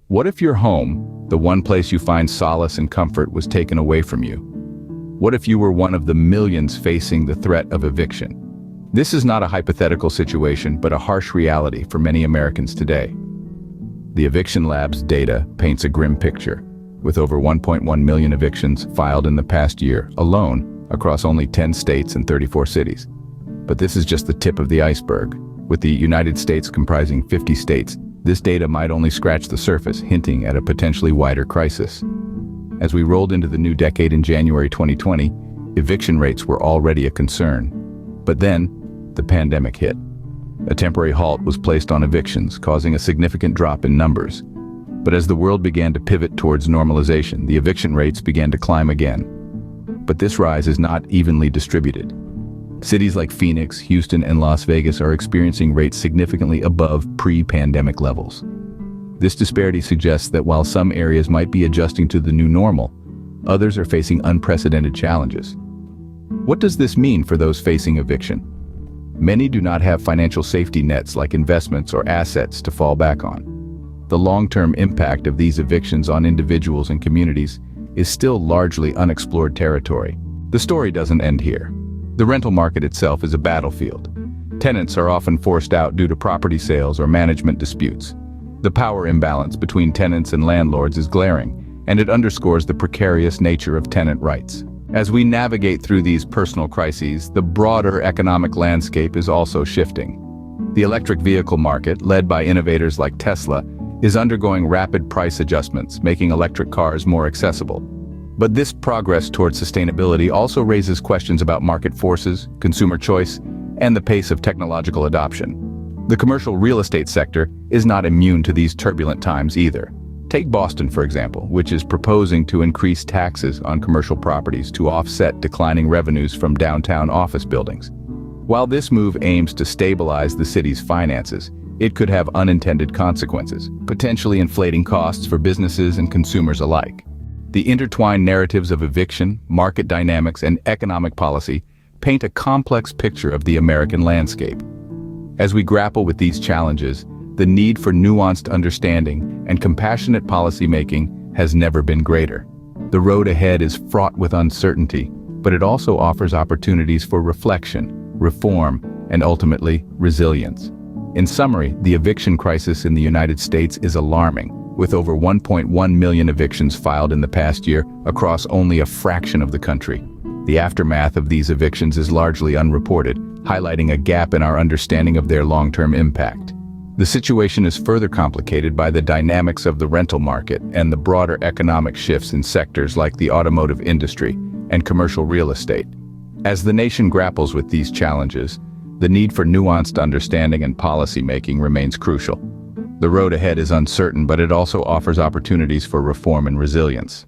What if your home, the one place you find solace and comfort, was taken away from you? What if you were one of the millions facing the threat of eviction? This is not a hypothetical situation, but a harsh reality for many Americans today. The Eviction Lab's data paints a grim picture, with over 1.1 million evictions filed in the past year alone across only 10 states and 34 cities. But this is just the tip of the iceberg. With the United States comprising 50 states, this data might only scratch the surface, hinting at a potentially wider crisis. As we rolled into the new decade in January 2020, eviction rates were already a concern. But then, the pandemic hit. A temporary halt was placed on evictions, causing a significant drop in numbers. But as the world began to pivot towards normalization, the eviction rates began to climb again. But this rise is not evenly distributed. Cities like Phoenix, Houston, and Las Vegas are experiencing rates significantly above pre-pandemic levels. This disparity suggests that while some areas might be adjusting to the new normal, others are facing unprecedented challenges. What does this mean for those facing eviction? Many do not have financial safety nets like investments or assets to fall back on. The long-term impact of these evictions on individuals and communities is still largely unexplored territory. The story doesn't end here. The rental market itself is a battlefield. Tenants are often forced out due to property sales or management disputes. The power imbalance between tenants and landlords is glaring, and it underscores the precarious nature of tenant rights. As we navigate through these personal crises, the broader economic landscape is also shifting. The electric vehicle market, led by innovators like Tesla, is undergoing rapid price adjustments, making electric cars more accessible. But this progress towards sustainability also raises questions about market forces, consumer choice, and the pace of technological adoption. The commercial real estate sector is not immune to these turbulent times either. Take Boston, for example, which is proposing to increase taxes on commercial properties to offset declining revenues from downtown office buildings. While this move aims to stabilize the city's finances, it could have unintended consequences, potentially inflating costs for businesses and consumers alike. The intertwined narratives of eviction, market dynamics, and economic policy paint a complex picture of the American landscape. As we grapple with these challenges, the need for nuanced understanding and compassionate policymaking has never been greater. The road ahead is fraught with uncertainty, but it also offers opportunities for reflection, reform, and ultimately, resilience. In summary, the eviction crisis in the United States is alarming, with over 1.1 million evictions filed in the past year across only a fraction of the country. The aftermath of these evictions is largely unreported, highlighting a gap in our understanding of their long-term impact. The situation is further complicated by the dynamics of the rental market and the broader economic shifts in sectors like the automotive industry and commercial real estate. As the nation grapples with these challenges, the need for nuanced understanding and policy-making remains crucial. The road ahead is uncertain, but it also offers opportunities for reform and resilience.